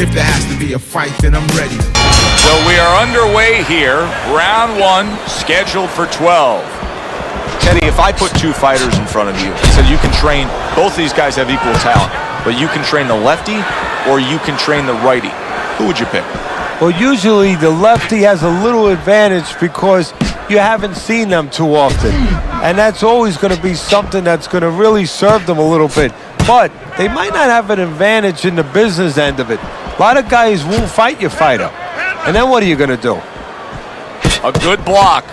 If there has to be a fight, then I'm ready. So we are underway here. Round 1, scheduled for 12. Teddy, if I put two fighters in front of you and said you can train, both these guys have equal talent, but you can train the lefty or you can train the righty, who would you pick? Well, usually the lefty has a little advantage because you haven't seen them too often. And that's always going to be something that's going to really serve them a little bit. But they might not have an advantage in the business end of it. A lot of guys won't fight your fighter. And then what are you going to do? A good block.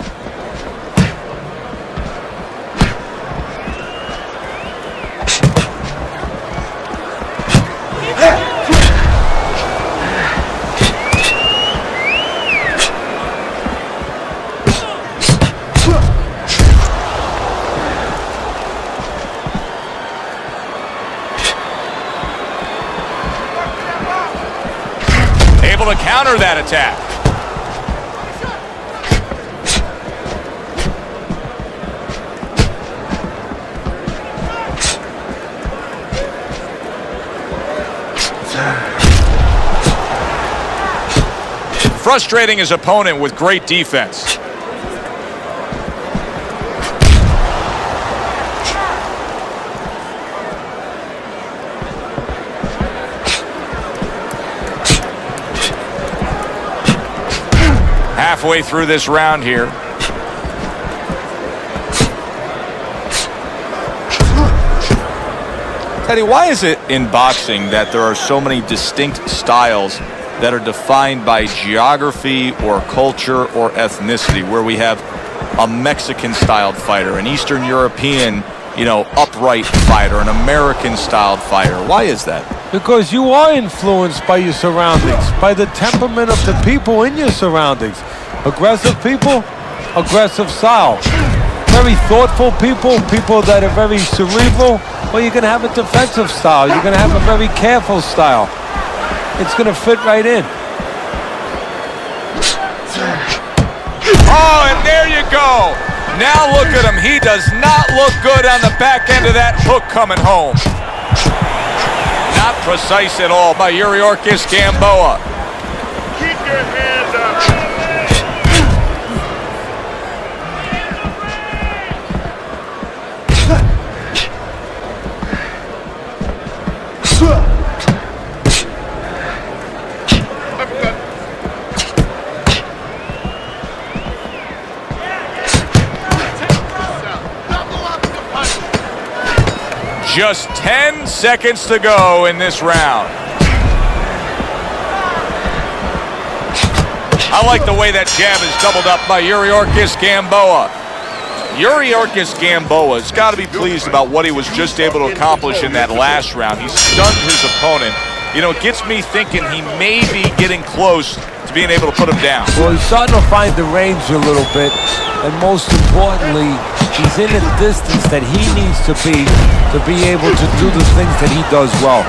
Able to counter that attack. Frustrating his opponent with great defense. Halfway through this round here. Teddy, why is it in boxing that there are so many distinct styles that are defined by geography or culture or ethnicity, where we have a Mexican-styled fighter, an Eastern European, upright fighter, an American-styled fighter? Why is that? Because you are influenced by your surroundings, by the temperament of the people in your surroundings. Aggressive people, aggressive style. Very thoughtful people, people that are very cerebral, well, you're going to have a defensive style. You're going to have a very careful style. It's going to fit right in. Oh, and there you go. Now look at him. He does not look good on the back end of that hook coming home. Not precise at all by Yuriorkis Gamboa. Keep your hands up. Just 10 seconds to go in this round. I like the way that jab is doubled up by Yuriorkis Gamboa. Yuriorkis Gamboa's got to be pleased about what he was just able to accomplish in that last round. He stunned his opponent. It gets me thinking he may be getting close to being able to put him down. Well, he's starting to find the range a little bit. And most importantly, he's in a distance that he needs to be able to do the things that he does well.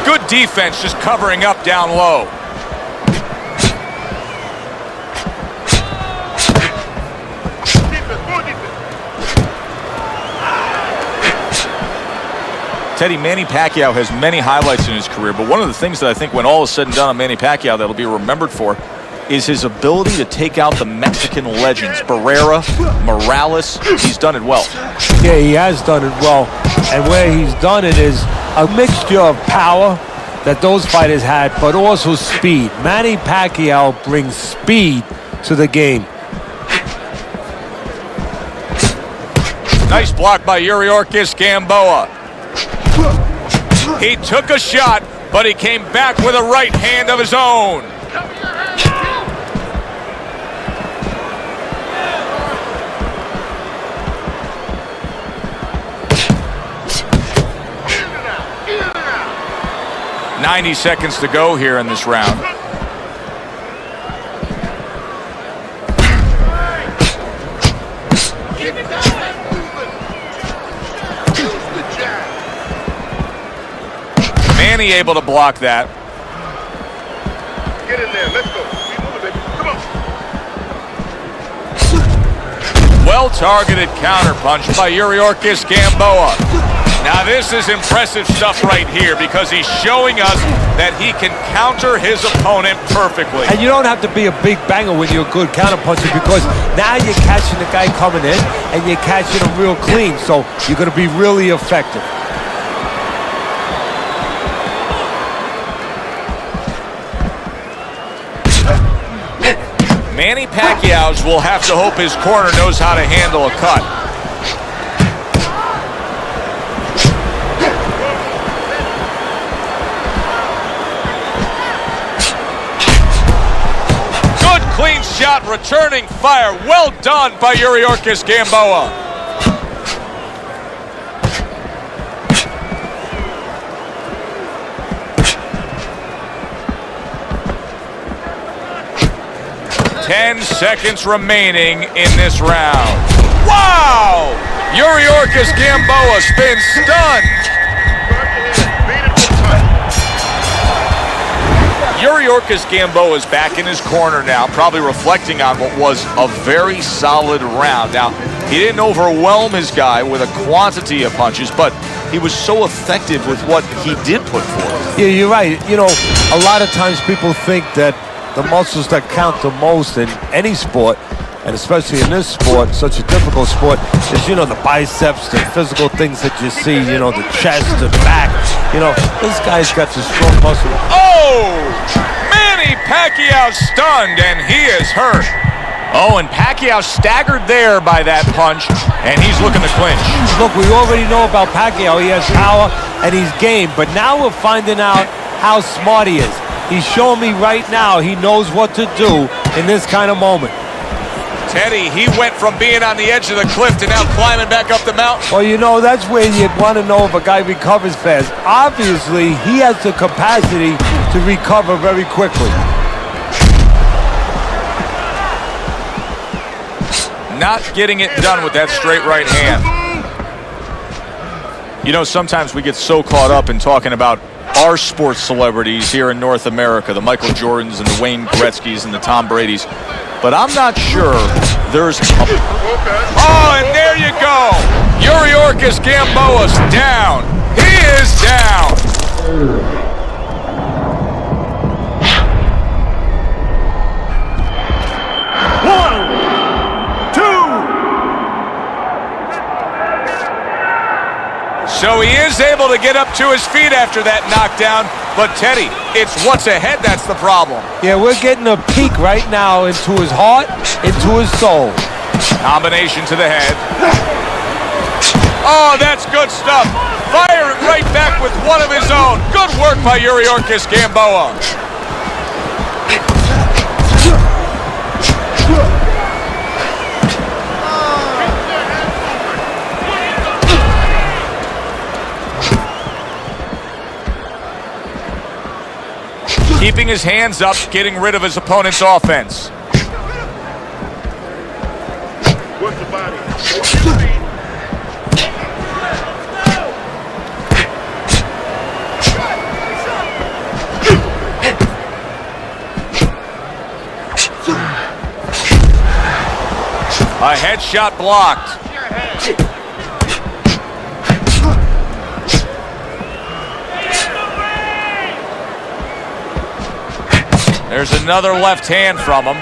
Good defense, just covering up down low. Teddy, Manny Pacquiao has many highlights in his career, but one of the things that I think when all is said and done on Manny Pacquiao that'll be remembered for is his ability to take out the Mexican legends. Barrera, Morales, he's done it well. Yeah, he has done it well. And where he's done it is a mixture of power that those fighters had, but also speed. Manny Pacquiao brings speed to the game. Nice block by Yuriorkis Gamboa. He took a shot, but he came back with a right hand of his own. "90 seconds to go here in this round. Manny able to block that. Get in there. Let's go. Keep moving, baby. Come on. Well-targeted counterpunch by Yuriorkis Gamboa. Now this is impressive stuff right here because he's showing us that he can counter his opponent perfectly. And you don't have to be a big banger when you're a good counterpuncher because now you're catching the guy coming in and you're catching him real clean. So you're going to be really effective. Manny Pacquiao's will have to hope his corner knows how to handle a cut. Good clean shot, returning fire. Well done by Yuriorkis Gamboa. Ten seconds remaining in this round. Wow! Yuriorkis Gamboa's been stunned. Yuriorkis Gamboa is back in his corner now, probably reflecting on what was a very solid round. Now, he didn't overwhelm his guy with a quantity of punches, but he was so effective with what he did put forth. Yeah, you're right. You know, a lot of times people think that the muscles that count the most in any sport, and especially in this sport, such a difficult sport, is, you know, the biceps, the physical things that you see, you know, the chest, the back. You know, this guy's got the strong muscle. Oh! Manny Pacquiao stunned, and he is hurt. Oh, and Pacquiao staggered there by that punch, and he's looking to clinch. Look, we already know about Pacquiao. He has power, and he's game. But now we're finding out how smart he is. He's showing me right now he knows what to do in this kind of moment. Teddy, he went from being on the edge of the cliff to now climbing back up the mountain. Well, you know, that's where you want to know if a guy recovers fast. Obviously, he has the capacity to recover very quickly. Not getting it done with that straight right hand. You know, sometimes we get so caught up in talking about our sports celebrities here in North America, the Michael Jordans and the Wayne Gretzkys and the Tom Bradys, but I'm not sure there's Oh, and there you go! Yuriorkis Gamboa's down. He is down. So he is able to get up to his feet after that knockdown. But Teddy, it's what's ahead that's the problem. Yeah, we're getting a peek right now into his heart, into his soul. Combination to the head. Oh, that's good stuff. Fire it right back with one of his own. Good work by Yuriorkis Gamboa. Keeping his hands up, getting rid of his opponent's offense. What's the body? A headshot blocked. There's another left hand from him.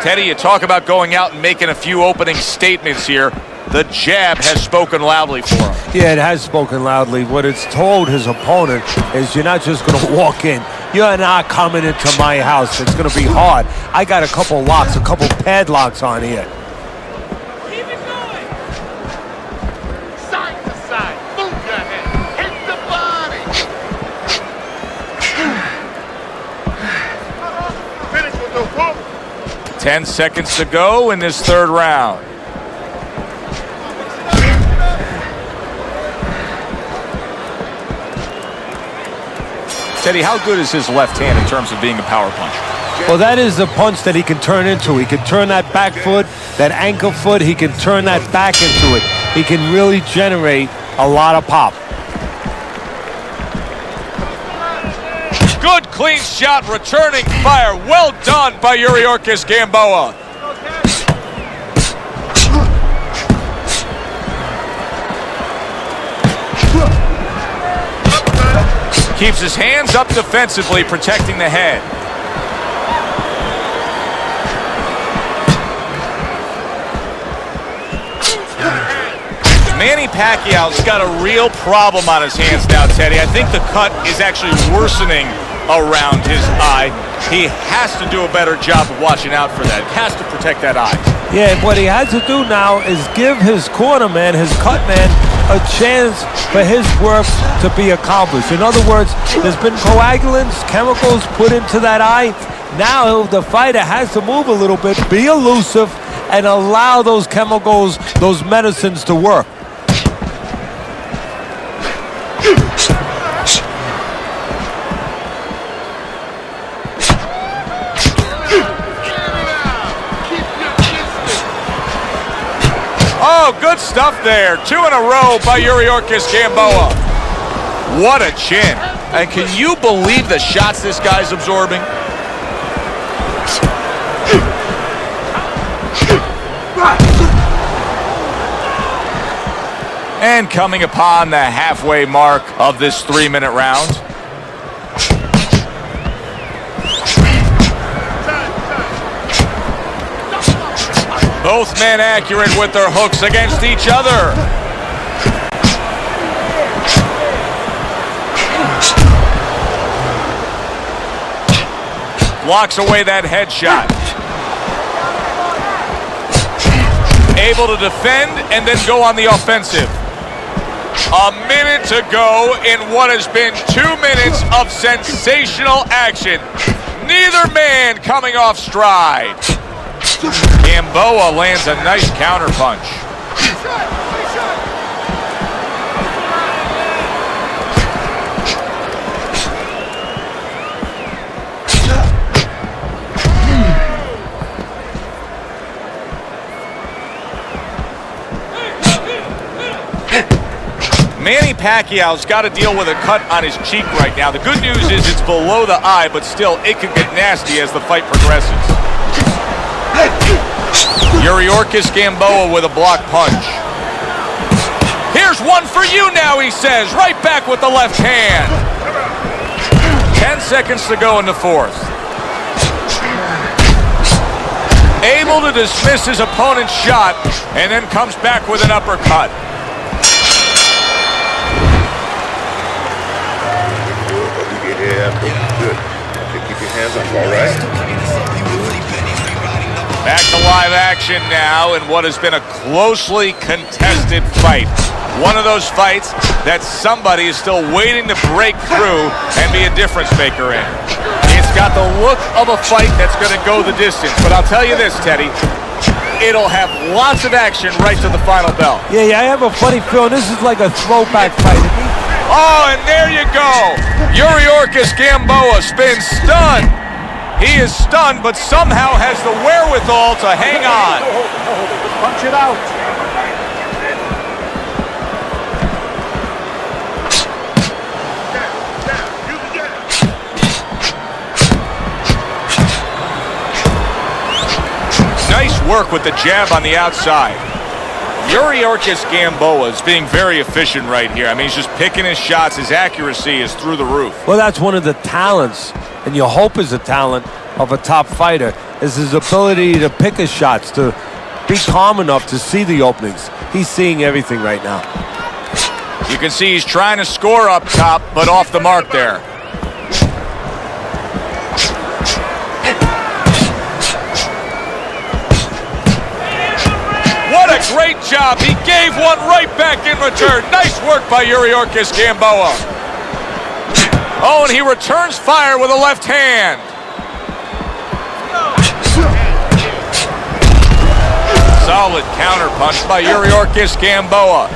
Teddy, you talk about going out and making a few opening statements here. The jab has spoken loudly for him. Yeah, it has spoken loudly. What it's told his opponent is you're not just going to walk in. You're not coming into my house. It's going to be hard. I got a couple locks, a couple padlocks on here. Keep it going. Side to side. Move your head. Hit the body. Finish with the whoop. 10 seconds to go in this third round. Teddy, how good is his left hand in terms of being a power punch? Well, that is the punch that he can turn into. He can turn that back foot, that ankle foot, he can turn that back into it. He can really generate a lot of pop. Good clean shot, returning fire. Well done by Yuriorkis Gamboa. Keeps his hands up defensively, protecting the head. Manny Pacquiao's got a real problem on his hands now, Teddy. I think the cut is actually worsening around his eye. He has to do a better job of watching out for that. Has to protect that eye. Yeah, what he has to do now is give his corner man, his cut man, a chance for his work to be accomplished. In other words, there's been coagulants, chemicals put into that eye. Now the fighter has to move a little bit, be elusive, and allow those chemicals, those medicines to work. Oh, good stuff there. 2 in a row by Yuriorkis Gamboa. What a chin. And can you believe the shots this guy's absorbing? And coming upon the halfway mark of this 3-minute round. Both men accurate with their hooks against each other. Blocks away that headshot. Able to defend and then go on the offensive. A minute to go in what has been 2 minutes of sensational action. Neither man coming off stride. Gamboa lands a nice counterpunch. Manny Pacquiao's got to deal with a cut on his cheek right now. The good news is it's below the eye, but still it could get nasty as the fight progresses. Yuriorkis Gamboa with a block punch. Here's one for you now, he says. Right back with the left hand. 10 seconds to go in the fourth. Able to dismiss his opponent's shot and then comes back with an uppercut. Good. Keep your hands up, all right? Back to live action now in what has been a closely contested fight. One of those fights that somebody is still waiting to break through and be a difference maker in. It's got the look of a fight that's going to go the distance. But I'll tell you this, Teddy, it'll have lots of action right to the final bell. Yeah, I have a funny feeling this is like a throwback fight. Oh, and there you go. Yuriorkis Gamboa spins stunned. He is stunned, but somehow has the wherewithal to hang on. Punch it out. Nice work with the jab on the outside. Yuriorkis Gamboa is being very efficient right here. I mean, he's just picking his shots. His accuracy is through the roof. Well, that's one of the talents, and you hope is a talent of a top fighter, is his ability to pick his shots, to be calm enough to see the openings. He's seeing everything right now. You can see he's trying to score up top, but off the mark there. What a great job. He gave one right back in return. Nice work by Yuriorkis Gamboa. Oh, and he returns fire with a left hand. Solid counterpunch by Yuriorkis Gamboa.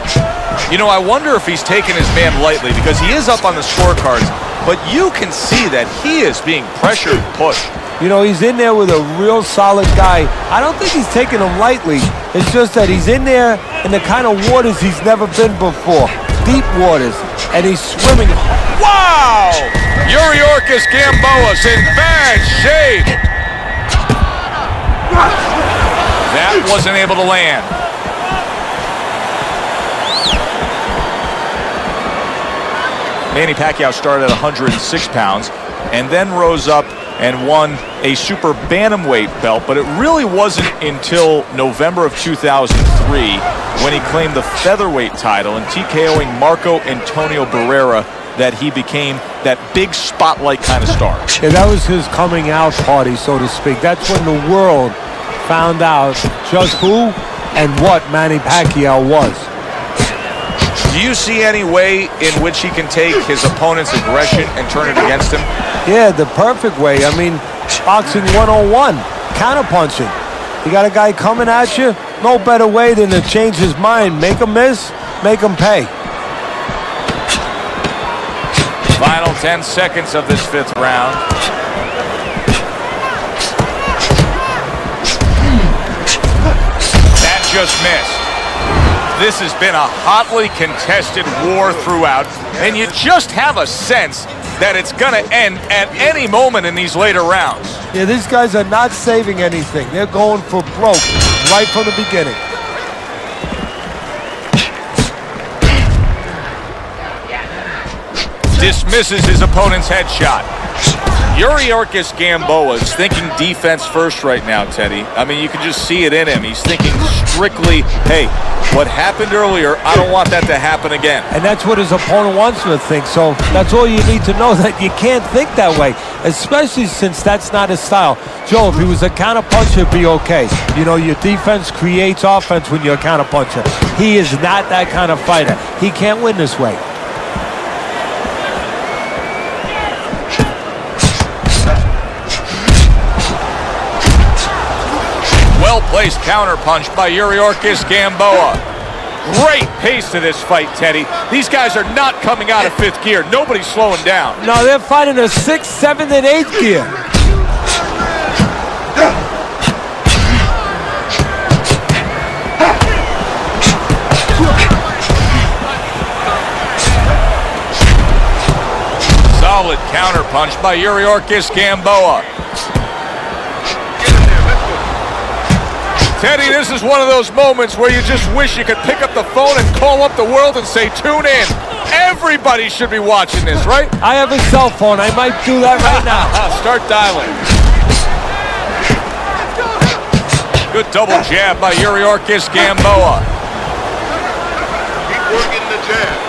You know, I wonder if he's taking his man lightly because he is up on the scorecards, but you can see that he is being pressured and pushed. You know, he's in there with a real solid guy. I don't think he's taking him lightly. It's just that he's in there in the kind of waters he's never been before. Deep waters. and he's swimming. Wow! Yuriorkis Gamboa's in bad shape. That wasn't able to land. Manny Pacquiao started at 106 pounds and then rose up and won a super bantamweight belt, but it really wasn't until November of 2003 when he claimed the featherweight title and TKOing Marco Antonio Barrera that he became that big spotlight kind of star. Yeah, that was his coming out party, so to speak. That's when the world found out just who and what Manny Pacquiao was. Do you see any way in which he can take his opponent's aggression and turn it against him? Yeah, the perfect way. I mean, boxing 101, counterpunching. You got a guy coming at you, no better way than to change his mind. Make him miss, make him pay. Final 10 seconds of this fifth round. That just missed. This has been a hotly contested war throughout, and you just have a sense that it's going to end at any moment in these later rounds. Yeah, these guys are not saving anything. They're going for broke right from the beginning. Dismisses his opponent's headshot. Yuriorkis Gamboa is thinking defense first right now, Teddy. I mean, you can just see it in him. He's thinking strictly, hey, what happened earlier, I don't want that to happen again. And that's what his opponent wants him to think. So that's all you need to know, that you can't think that way, especially since that's not his style. Joe, if he was a counterpuncher, it'd be okay. You know, your defense creates offense when you're a counterpuncher. He is not that kind of fighter. He can't win this way. Well-placed counterpunch by Yuriorkis Gamboa. Great pace to this fight, Teddy. These guys are not coming out of fifth gear. Nobody's slowing down. No, they're fighting a 6th, 7th, and 8th gear. Solid counterpunch by Yuriorkis Gamboa. Teddy, this is one of those moments where you just wish you could pick up the phone and call up the world and say, tune in. Everybody should be watching this, right? I have a cell phone. I might do that right now. Start dialing. Good double jab by Yuriorkis Gamboa. Keep working the jab.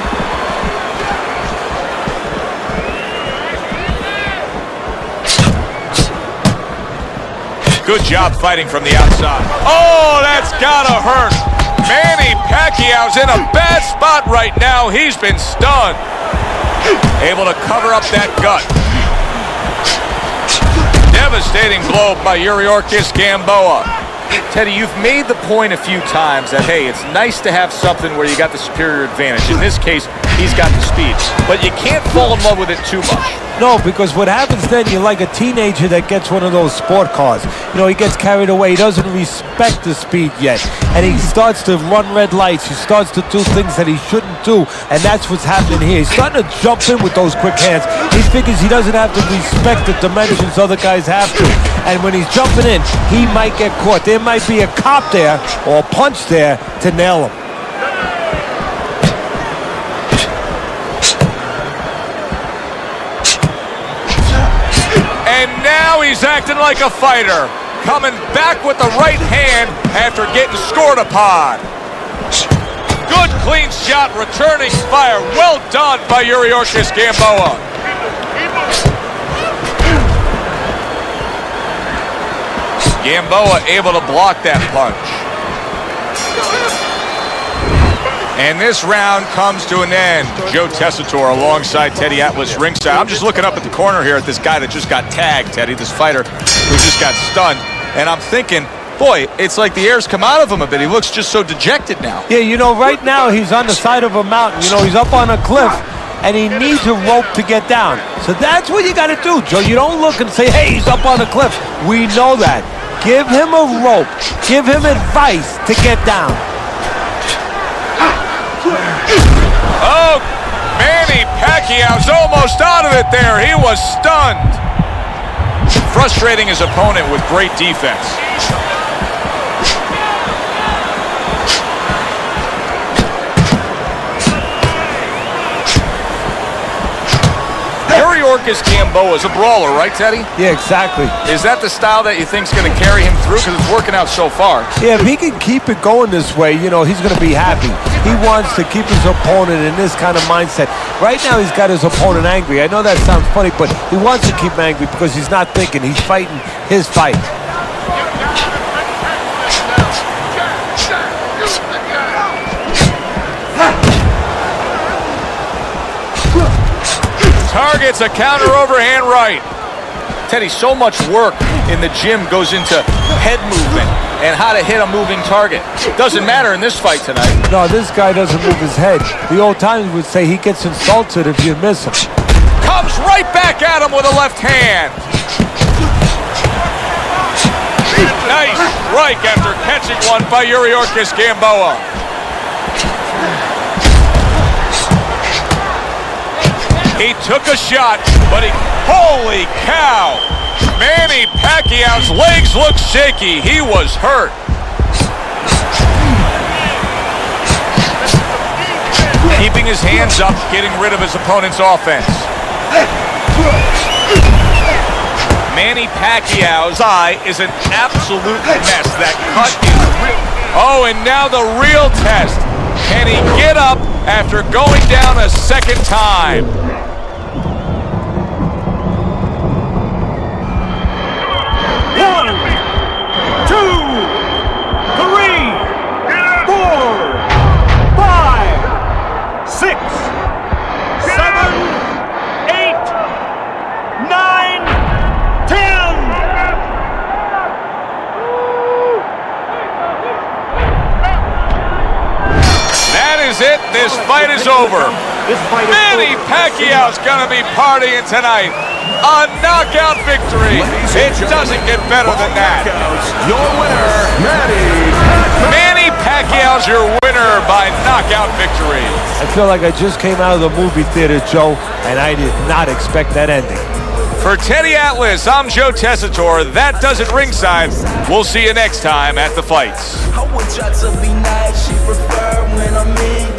Good job fighting from the outside. Oh, that's gotta hurt. Manny Pacquiao's in a bad spot right now. He's been stunned. Able to cover up that gut. Devastating blow by Yuriorkis Gamboa. Teddy, you've made the point a few times that, hey, it's nice to have something where you got the superior advantage. In this case, he's got the speed. But you can't fall in love with it too much. No, because what happens then, you're like a teenager that gets one of those sport cars. You know, he gets carried away. He doesn't respect the speed yet. And he starts to run red lights. He starts to do things that he shouldn't do. And that's what's happening here. He's starting to jump in with those quick hands. He figures he doesn't have to respect the dimensions other guys have to. And when he's jumping in, he might get caught. There might be a cop there or a punch there to nail him. And now he's acting like a fighter, coming back with the right hand after getting scored upon. Good clean shot, returning fire. Well done by Yuriorkis Gamboa. Gamboa able to block that punch. And this round comes to an end. Joe Tessitore alongside Teddy Atlas ringside. I'm just looking up at the corner here at this guy that just got tagged, Teddy, this fighter who just got stunned. And I'm thinking, boy, it's like the air's come out of him a bit. He looks just so dejected now. Yeah, you know, right now he's on the side of a mountain. You know, he's up on a cliff, and he needs a rope to get down. So that's what you got to do, Joe. You don't look and say, hey, he's up on a cliff. We know that. Give him a rope. Give him advice to get down. Oh, Manny Pacquiao's almost out of it there. He was stunned. Frustrating his opponent with great defense. Yuriorkis Gamboa is a brawler, right, Teddy? Yeah, exactly. Is that the style that you think is going to carry him through? Because it's working out so far. Yeah, if he can keep it going this way, you know, he's going to be happy. He wants to keep his opponent in this kind of mindset. Right now, he's got his opponent angry. I know that sounds funny, but he wants to keep him angry because he's not thinking. He's fighting his fight. Targets a counter overhand right. Teddy, so much work in the gym goes into head movement and how to hit a moving target. Doesn't matter in this fight tonight. No, this guy doesn't move his head. The old timers would say he gets insulted if you miss him. Comes right back at him with a left hand. Nice strike after catching one by Yuriorkis Gamboa. He took a shot, but holy cow! Manny Pacquiao's legs look shaky. He was hurt. Keeping his hands up, getting rid of his opponent's offense. Manny Pacquiao's eye is an absolute mess. That cut is real. Oh, and now the real test. Can he get up after going down a second time? This fight is over. Manny Pacquiao's gonna be partying tonight. A knockout victory. It doesn't get better than that. Your winner, Manny Pacquiao's your winner by knockout victory. I feel like I just came out of the movie theater, Joe, and I did not expect that ending. For Teddy Atlas, I'm Joe Tessitore. That does it ringside. We'll see you next time at the fights. I would try to be nice, she prefer when I'm in.